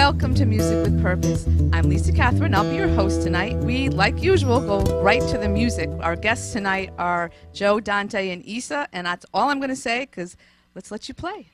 Welcome to Music with Purpose. I'm Lisa Catherine. I'll be your host tonight. We, like usual, go right to the music. Our guests tonight are Joe, Dante, and Eesa, and that's all I'm going to say because let's let you play.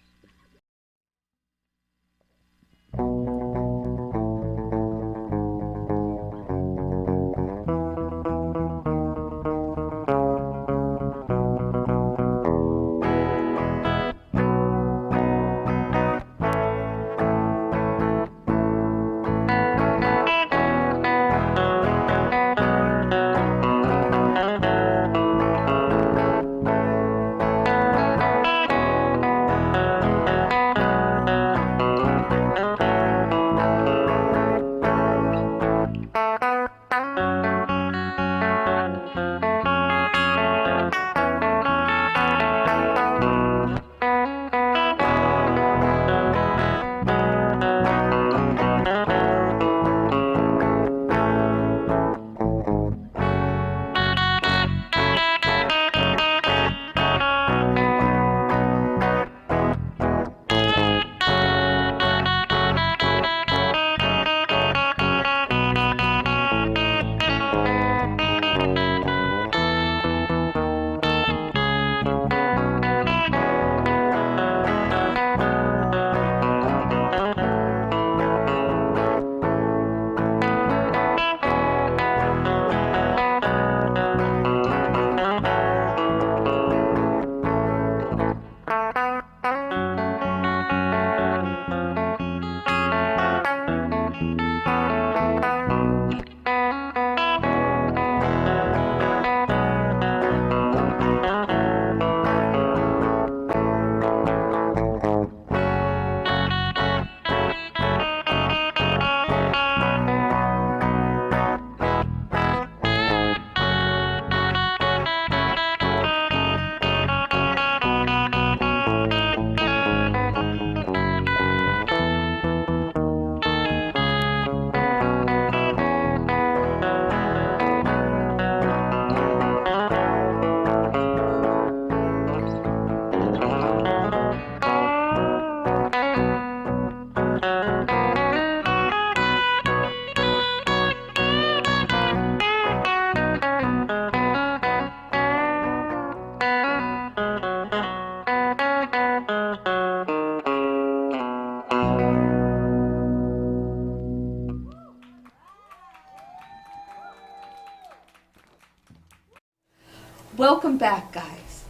Welcome back, guys.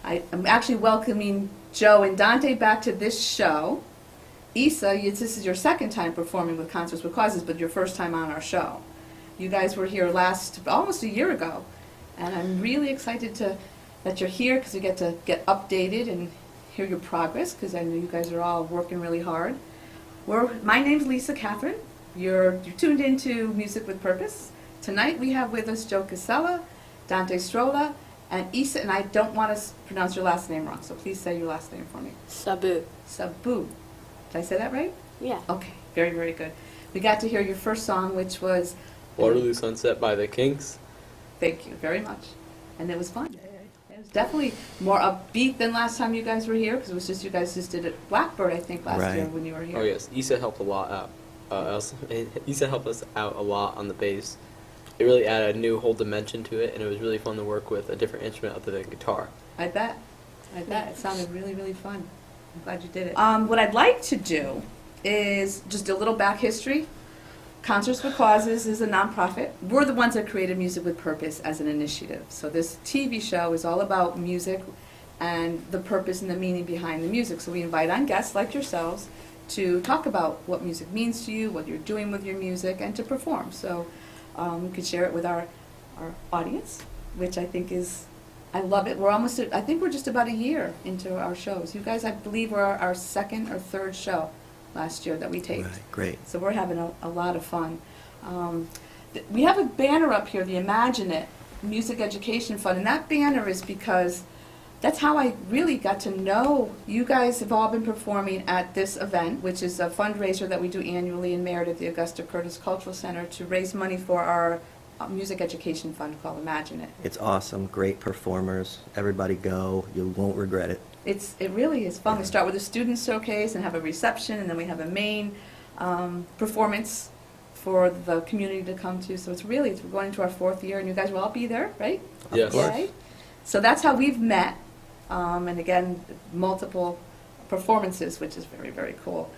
I'm actually welcoming Joe and Dante back to this show. Eesa, this is your second time performing with Concerts with Causes, but your first time on our show. You guys were here almost a year ago, and I'm really excited that you're here because we get to get updated and hear your progress because I know you guys are all working really hard. My name's Lisa Catherine. You're tuned into Music with Purpose. Tonight we have with us Joe Casillo, Dante Strollo, and Eesa, and I don't want to pronounce your last name wrong, so please say your last name for me. Sabu. Sabu. Did I say that right? Yeah. Okay, very, very good. We got to hear your first song, which was Waterloo Sunset by the Kinks. Thank you very much. And it was fun. It was definitely more upbeat than last time you guys were here, because it was just you guys just did it Blackbird, I think, last year when you were here. Oh yes, Eesa helped a lot out. Eesa helped us out a lot on the bass. It really added a new whole dimension to it, and it was really fun to work with a different instrument other than guitar. I bet. It sounded really, really fun. I'm glad you did it. What I'd like to do is just a little back history. Concerts with Causes is a nonprofit. We're the ones that created Music with Purpose as an initiative. So this TV show is all about music and the purpose and the meaning behind the music. So we invite on guests like yourselves to talk about what music means to you, what you're doing with your music, and to perform. So we could share it with our audience, which I think is, I love it. I think we're just about a year into our shows. You guys, I believe, were our second or third show last year that we taped. Right, great. So we're having a lot of fun. We have a banner up here, the Imagine It Music Education Fund, and that banner is because that's how I really got to know you guys have all been performing at this event, which is a fundraiser that we do annually in Merritt at the Augusta Curtis Cultural Center to raise money for our music education fund called Imagine It. It's awesome, great performers. Everybody go, you won't regret it. It really is fun. We start with a student showcase and have a reception, and then we have a main performance for the community to come to. So we're going into our 4th year, and you guys will all be there, right? Yes. Yay. So that's how we've met, and again, multiple performances, which is very, very cool.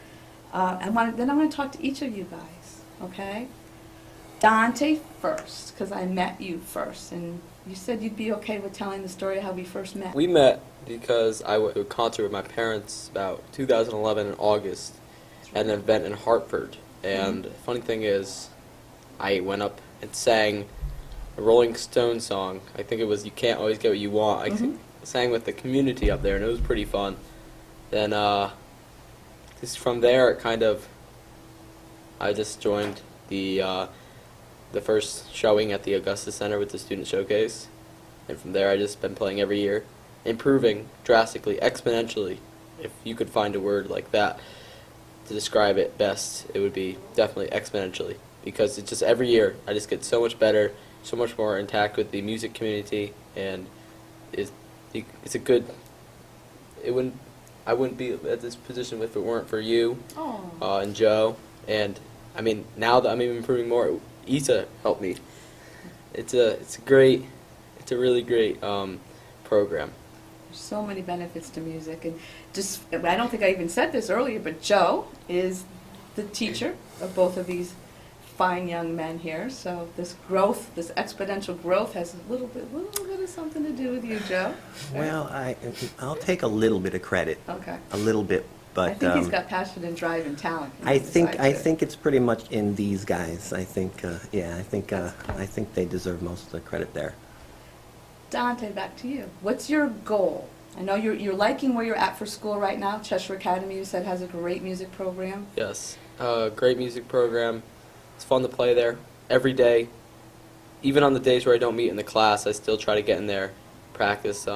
Then I'm going to talk to each of you guys, okay? Dante first, because I met you first, and you said you'd be okay with telling the story of how we first met. We met because I went to a concert with my parents about 2011 in August at an event in Hartford. And the funny thing is, I went up and sang a Rolling Stones song. I think it was "You Can't Always Get What You Want." I sang with the community up there, and it was pretty fun. Then, just from there, I just joined the first showing at the Augusta Center with the Student Showcase. And from there, I just been playing every year, improving drastically, exponentially. If you could find a word like that to describe it best, it would be definitely exponentially. Because it's just every year, I just get so much better, so much more intact with the music community, and it's a good. I wouldn't be at this position if it weren't for you and Joe. And I mean, now that I'm even improving more, Eesa helped me. It's a really great program. There's so many benefits to music, and I don't think I even said this earlier, but Joe is the teacher of both of these fine young men here. So this exponential growth, has a little bit of something to do with you, Joe. Well, I'll take a little bit of credit. Okay. A little bit, but I think he's got passion and drive and talent. I think it's pretty much in these guys. I think I think they deserve most of the credit there. Dante, back to you. What's your goal? I know you're liking where you're at for school right now. Cheshire Academy, you said, has a great music program. Yes, great music program. It's fun to play there every day. Even on the days where I don't meet in the class, I still try to get in there, practice.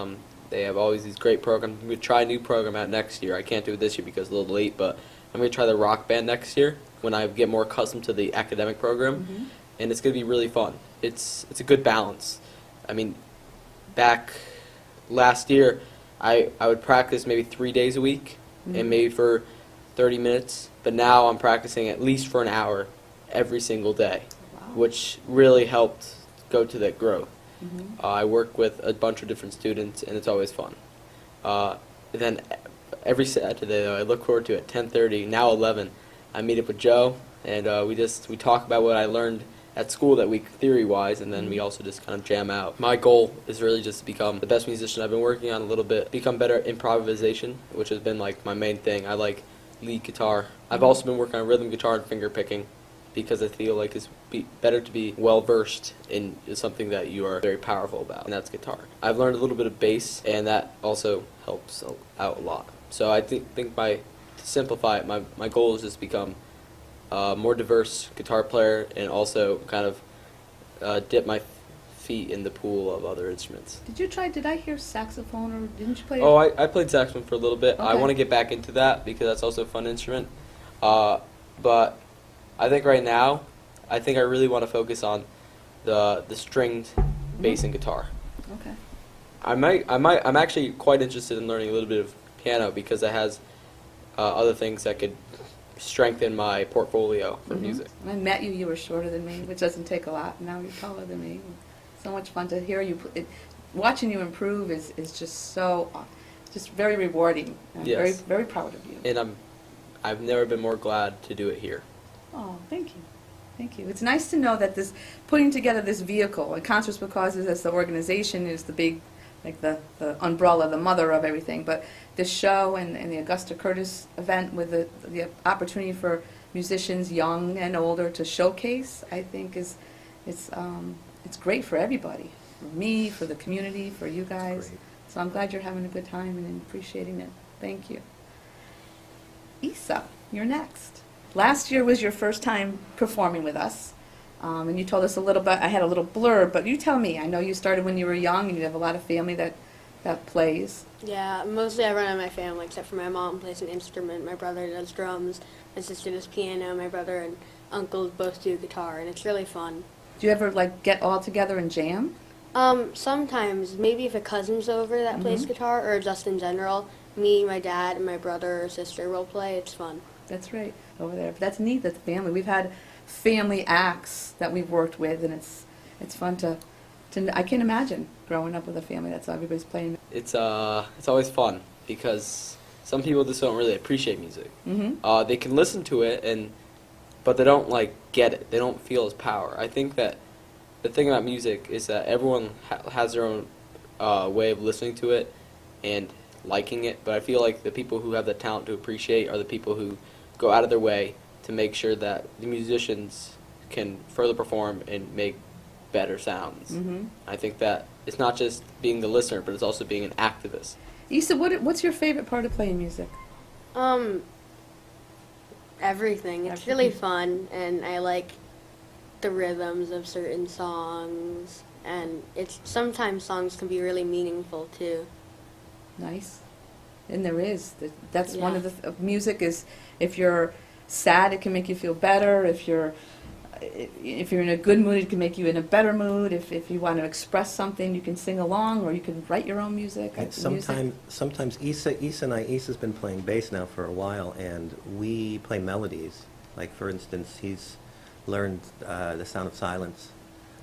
They have always these great programs. I'm going to try a new program out next year. I can't do it this year because it's a little late, but I'm going to try the rock band next year when I get more accustomed to the academic program, and it's going to be really fun. It's a good balance. I mean, back last year, I would practice maybe 3 days a week and maybe for 30 minutes, but now I'm practicing at least for an hour every single day, which really helped go to that growth. I work with a bunch of different students, and it's always fun. Then every Saturday, though, I look forward to at 10:30, now 11, I meet up with Joe, and we talk about what I learned at school that week theory-wise, and then we also just kind of jam out. My goal is really just to become the best musician. I've been working on a little bit, become better at improvisation, which has been like my main thing. I like lead guitar. I've also been working on rhythm guitar and finger picking, because I feel like it's better to be well-versed in something that you are very powerful about, and that's guitar. I've learned a little bit of bass, and that also helps out a lot. So I think to simplify it, my goal is just to become a more diverse guitar player, and also kind of dip my feet in the pool of other instruments. Did I hear saxophone, or didn't you play? Oh, I played saxophone for a little bit. I Okay. want to get back into that because that's also a fun instrument. But I think right now, I really want to focus on the stringed bass and guitar. Okay. I'm actually quite interested in learning a little bit of piano because it has other things that could strengthen my portfolio for music. When I met you, you were shorter than me, which doesn't take a lot. Now you're taller than me. So much fun to hear you. Watching you improve is just just very rewarding. I'm very, Yes. very proud of you. And I've never been more glad to do it here. Oh, thank you. Thank you. It's nice to know that putting together this vehicle, and Concerts with Causes as the organization is the big, like the umbrella, the mother of everything, but this show and the Augusta Curtis event with the opportunity for musicians young and older to showcase, I think it's great for everybody, for me, for the community, for you guys. Great. So I'm glad you're having a good time and appreciating it. Thank you. Eesa, you're next. Last year was your first time performing with us, and you told us a little bit. I had a little blurb, but you tell me. I know you started when you were young, and you have a lot of family that plays. Yeah, mostly I run on my family, except for my mom plays an instrument, my brother does drums, my sister does piano, my brother and uncle both do guitar, and it's really fun. Do you ever get all together and jam? Sometimes, maybe if a cousin's over that plays guitar, or just in general, me, my dad, and my brother or sister will play. It's fun. That's right. over there. But that's neat that the family. We've had family acts that we've worked with, and it's fun to I can't imagine growing up with a family that's everybody's playing. It's always fun because some people just don't really appreciate music. Mm-hmm. They can listen to it but they don't like get it. They don't feel its power. I think that the thing about music is that everyone has their own way of listening to it and liking it. But I feel like the people who have the talent to appreciate are the people who go out of their way to make sure that the musicians can further perform and make better sounds. Mm-hmm. I think that it's not just being the listener, but it's also being an activist. Issa, what's your favorite part of playing music? Everything. It's really fun, and I like the rhythms of certain songs, and sometimes songs can be really meaningful too. Nice. And there is. That's one Yeah. of the music is, if you're sad, it can make you feel better. If you're in a good mood, it can make you in a better mood. If you want to express something, you can sing along, or you can write your own music. And sometimes Eesa and I, Easa's been playing bass now for a while, and we play melodies. Like, for instance, he's learned the sound of silence,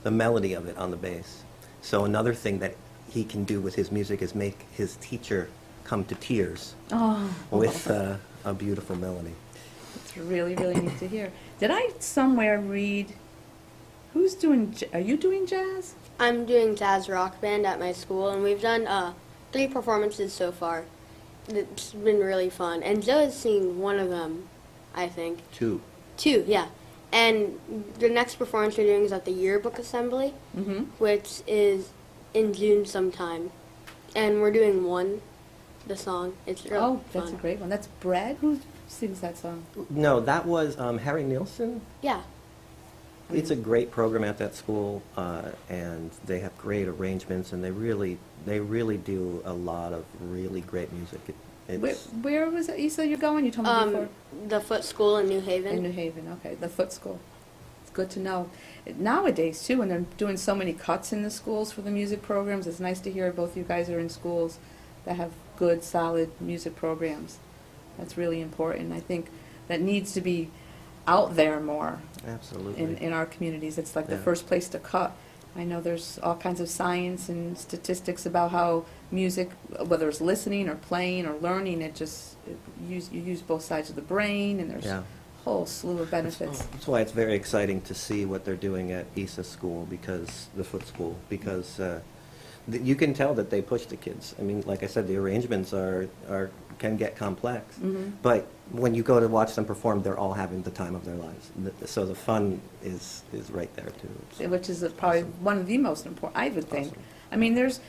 the melody of it on the bass. So another thing that he can do with his music is make his teacher come to tears with a beautiful melody. It's really, really neat to hear. Did I somewhere read, are you doing jazz? I'm doing jazz rock band at my school, and we've done 3 performances so far. It's been really fun, and Joe has seen one of them, I think. 2. 2, yeah. And the next performance we're doing is at the yearbook assembly, Mm-hmm. which is in June sometime. And we're doing the song. It's really fun. That's a great one. That's Bread? Who sings that song? No, that was Harry Nielsen. Yeah. It's a great program at that school, and they have great arrangements, and they really do a lot of really great music. Where was it, Issa, you're going? You told me before. The Foot School in New Haven. In New Haven, okay. The Foot School. It's good to know. Nowadays, too, when they're doing so many cuts in the schools for the music programs, it's nice to hear both you guys are in schools that have good, solid music programs. That's really important. I think that needs to be out there more Absolutely. in our communities. It's like the Yeah. first place to cut. I know there's all kinds of science and statistics about how music, whether it's listening or playing or learning, you use both sides of the brain, and there's Yeah. a whole slew of benefits. That's why it's very exciting to see what they're doing at Easa School, the Foot School, because you can tell that they push the kids. I mean, like I said, the arrangements can get complex, Mhm. but when you go to watch them perform, they're all having the time of their lives. So the fun is right there too. Which is probably awesome. one of the most important, I would think. Awesome. I mean, there's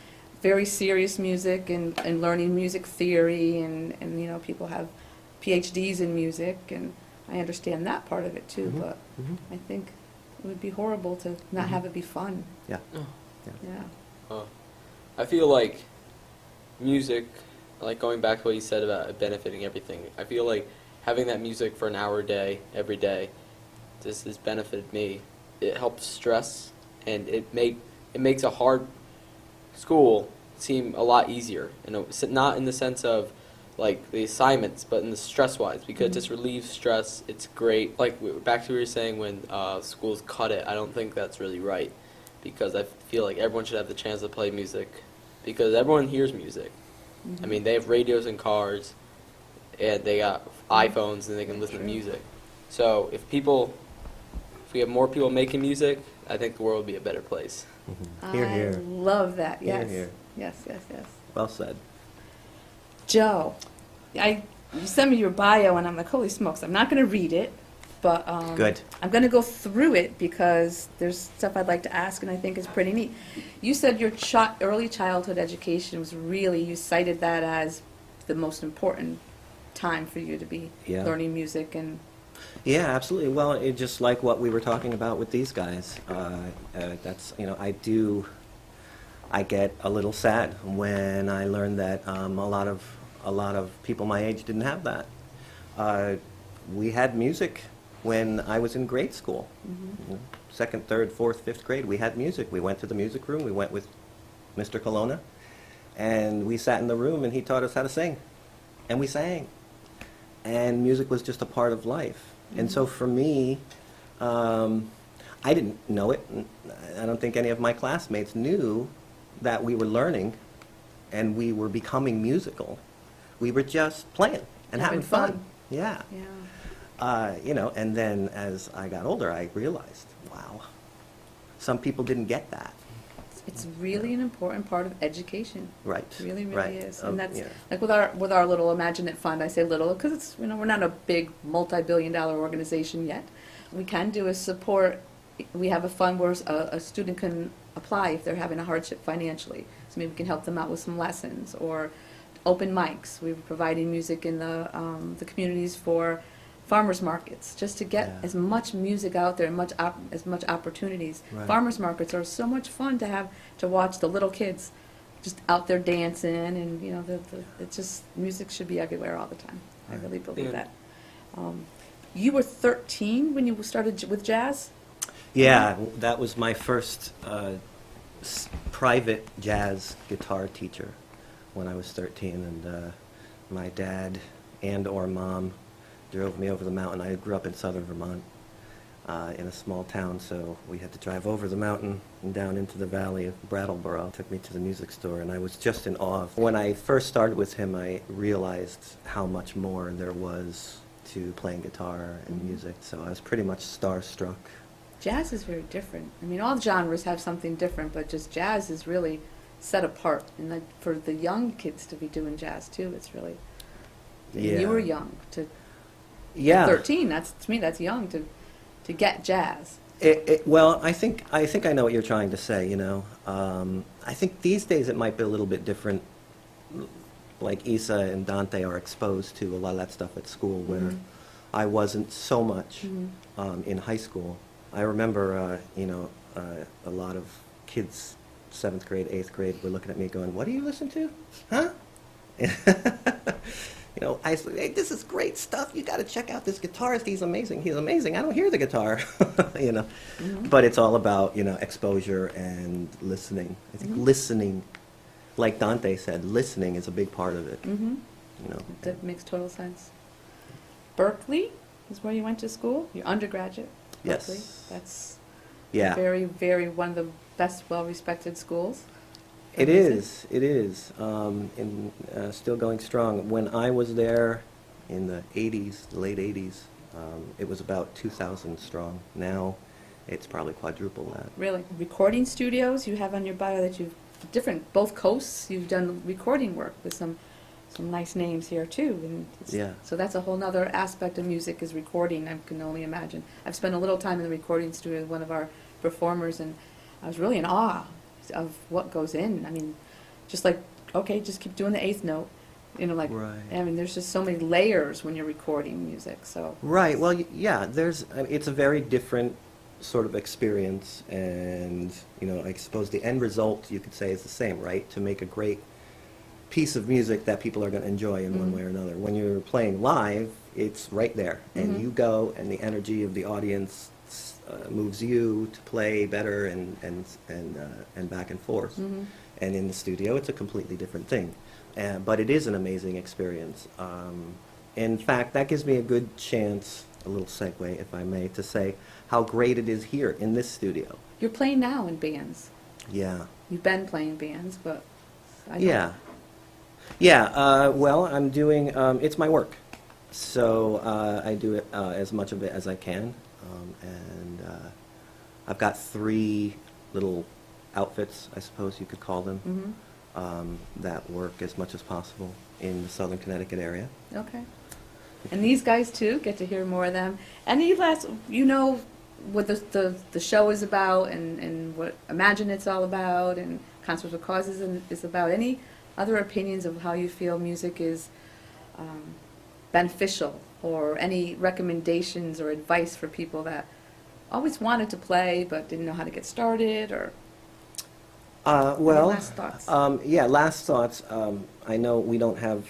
very serious music and learning music theory, and people have PhDs in music, and I understand that part of it too, Mhm. but Mhm. I think it would be horrible to not Mhm. have it be fun. Yeah. Oh. Yeah. I feel like music, like going back to what you said about it benefiting everything, I feel like having that music for an hour a day, every day, this has benefited me. It helps stress, and it makes a hard school seem a lot easier. Not in the sense of like the assignments, but in the stress-wise, because it just relieves stress. It's great. Like back to what you were saying, when schools cut it, I don't think that's really right, because I feel like everyone should have the chance to play music, because everyone hears music. Mhm. I mean, they have radios in cars, and they got iPhones, and they can listen to True. music. So if we have more people making music, I think the world would be a better place. Mhm. Hear, I hear. love that. Hear, Yes. hear. Yes. Well said. Joe, you sent me your bio, and I'm like, holy smokes! I'm not going to read it, but Good. I'm going to go through it because there's stuff I'd like to ask, and I think it's pretty neat. You said your early childhood education was you cited that as the most important time for you to be Yeah. learning music, and Yeah, absolutely. Well, it just like what we were talking about with these guys. That's I get a little sad when I learn that a lot of people my age didn't have that. We had music when I was in grade school. You know, 2nd, 3rd, 4th, 5th grade. We had music. We went to the music room. We went with Mr. Colonna, and we sat in the room, and he taught us how to sing, and we sang. And music was just a part of life. And so for me, I didn't know it. I don't think any of my classmates knew that we were learning and we were becoming musical. We were just playing and having fun. Yeah. You know, and then as I got older, I realized, wow, some people didn't get that. It's really an important part of education. Right. It really, really right. is. And that's Yeah. like with our little Imagine It Fund. I say little because it's, you know, we're not a big multi-billion-dollar organization yet. We can do is support. We have a fund where a student can apply if they're having a hardship financially. So maybe we can help them out with some lessons or open mics. We're providing music in the communities for farmers markets, just to get Yeah. as much music out there and as much opportunities. Right. Farmers markets are so much fun to watch the little kids just out there dancing, and you know, it's just, music should be everywhere all the time. Right. I really believe Yeah. that. You were 13 when you started with jazz? Yeah, that was my first private jazz guitar teacher when I was 13, and my dad and or mom drove me over the mountain. I grew up in southern Vermont in a small town, so we had to drive over the mountain and down into the valley of Brattleboro. Took me to the music store, and I was just in awe. When I first started with him, I realized how much more there was to playing guitar and music, so I was pretty much starstruck. Jazz is very different. I mean, all genres have something different, but just jazz is really set apart. And like for the young kids to be doing jazz too, it's really. Yeah. You were young to. Yeah. 13. To me, that's young to get jazz. Well, I think I know what you're trying to say. You know, I think these days it might be a little bit different. Like Eesa and Dante are exposed to a lot of that stuff at school, where Mhm. I wasn't so much Mhm. in high school. I remember, you know, a lot of kids, 7th grade, 8th grade, were looking at me going, "What do you listen to? Huh?" You know, I said, "Hey, this is great stuff. You got to check out this guitarist. He's amazing. He's amazing. I don't hear the guitar." You know, but it's all about, you know, exposure and listening. I think listening, like Dante said, listening is a big part of it. Mm-hmm. You know, That makes total sense. Berkeley is where you went to school. Your undergraduate. Yes. Berkeley. That's yeah. very, very one of the best, well-respected schools. for It music. is. It is. And still going strong. When I was there in the 80s, the late 80s, it was about 2,000 strong. Now it's probably quadruple that. Really, recording studios. You have on your bio that you've both coasts. You've done recording work with some nice names here too. And Yeah. So that's a whole other aspect of music is recording. I can only imagine. I've spent a little time in the recording studio with one of our performers, and I was really in awe of what goes in. I mean, just like, okay, just keep doing the eighth note. You know, like, Right. I mean, there's just so many layers when you're recording music. So Right. Well, yeah. It's a very different sort of experience, and you know, I suppose the end result you could say is the same, right? To make a great piece of music that people are going to enjoy in one way or another. When you're playing live, it's right there, and you go, and the energy of the audience moves you to play better and back and forth. And in the studio, it's a completely different thing. But it is an amazing experience. In fact, that gives me a good chance, a little segue, if I may, to say how great it is here in this studio. you're playing now in bands. Yeah. You've been playing bands, but I don't- Yeah. Yeah, well, I'm doing, it's my work. So I do it, as much of it as I can. And I've got 3 little outfits, I suppose you could call them, that work as much as possible in the southern Connecticut area. Okay. And these guys too, get to hear more of them. Any last, you know, what the show is about, and what Imagine It's all about, and Concerts with Causes is about. Any other opinions of how you feel music is beneficial, or any recommendations or advice for people that always wanted to play but didn't know how to get started, or Well, last thoughts? Yeah, last thoughts. I know we don't have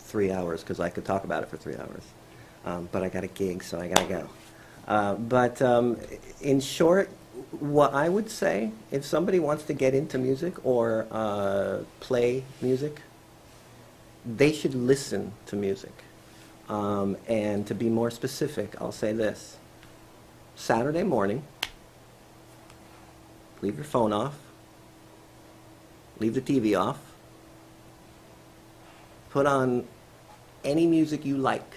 3 hours, because I could talk about it for 3 hours. But I got a gig, so I got to go. But in short, what I would say, if somebody wants to get into music or play music, they should listen to music. And to be more specific, I'll say this. Saturday morning, leave your phone off, leave the TV off, put on any music you like,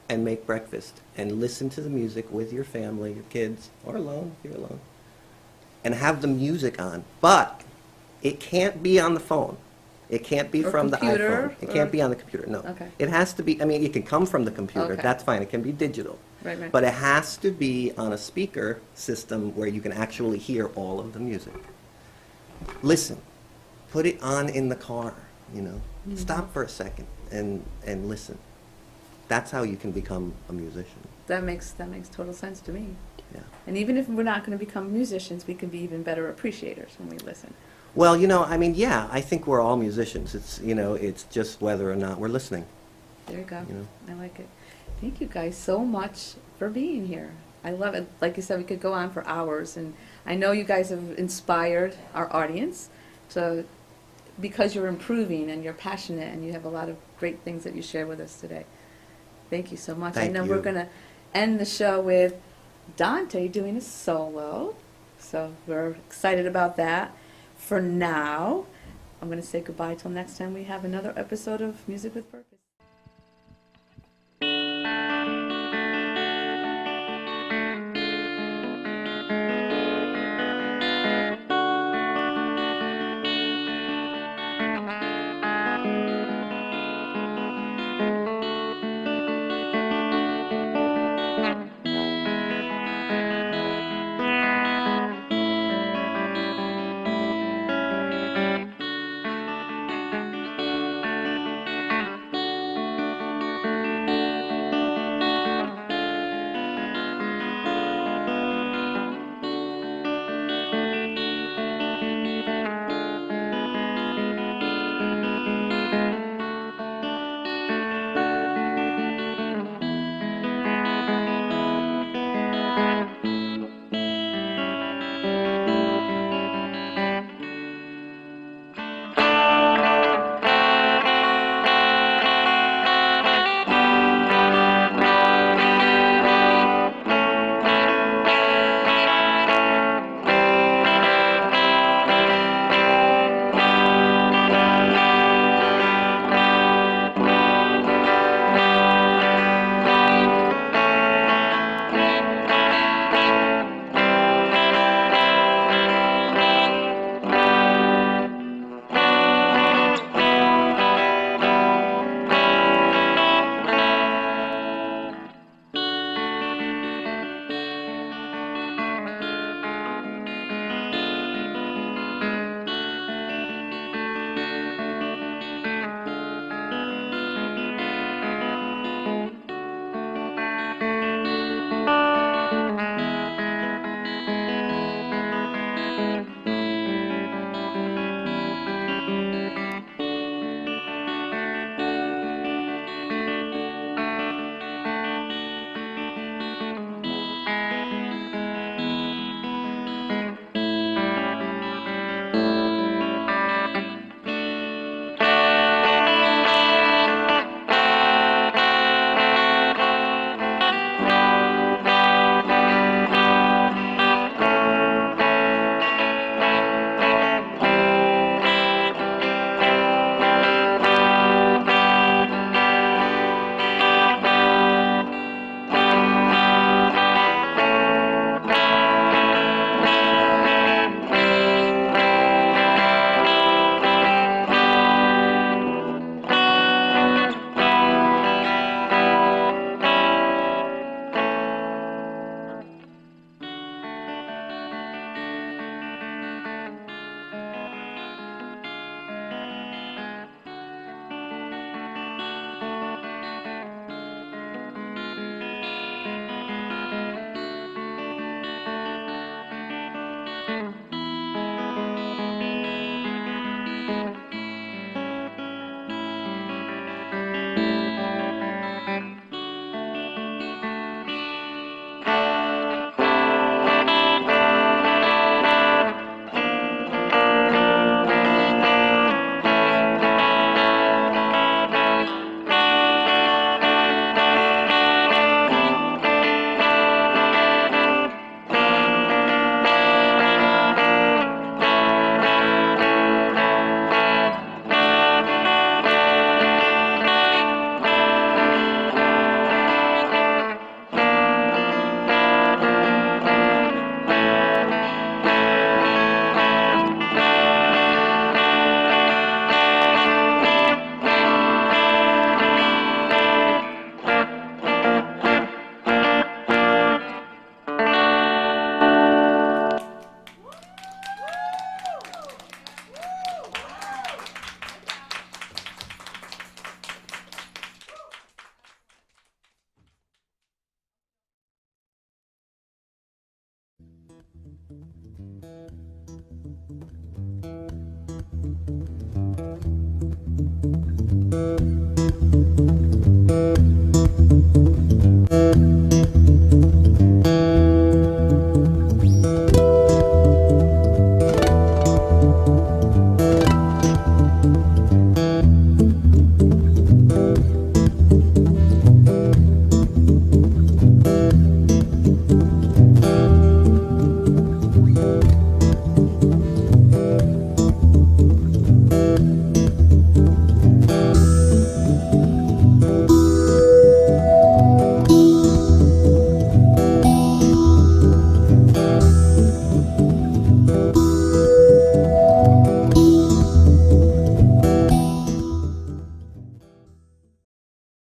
and make breakfast, and listen to the music with your family, your kids, or alone if you're alone, and have the music on. But it can't be on the phone. It can't be Or from the computer, iPhone. It or- can't be on the computer, no. Okay. It has to be, I mean, it can come from the computer, Okay. that's fine, it can be digital. Right. But it has to be on a speaker system where you can actually hear all of the music. Listen. Put it on in the car, you know. Mm-hmm. Stop for a second and listen. That's how you can become a musician. That makes total sense to me. Yeah. And even if we're not going to become musicians, we can be even better appreciators when we listen. Well, you know, I mean, yeah, I think we're all musicians. It's, you know, it's just whether or not we're listening. There you go. You know. I like it. Thank you guys so much for being here. I love it. Like you said, we could go on for hours, and I know you guys have inspired our audience to, because you're improving and you're passionate and you have a lot of great things that you share with us today. Thank you so much. Thank I know you. we're going to end the show with Dante doing a solo, so we're excited about that. For now, I'm going to say goodbye till next time we have another episode of Music with Purpose.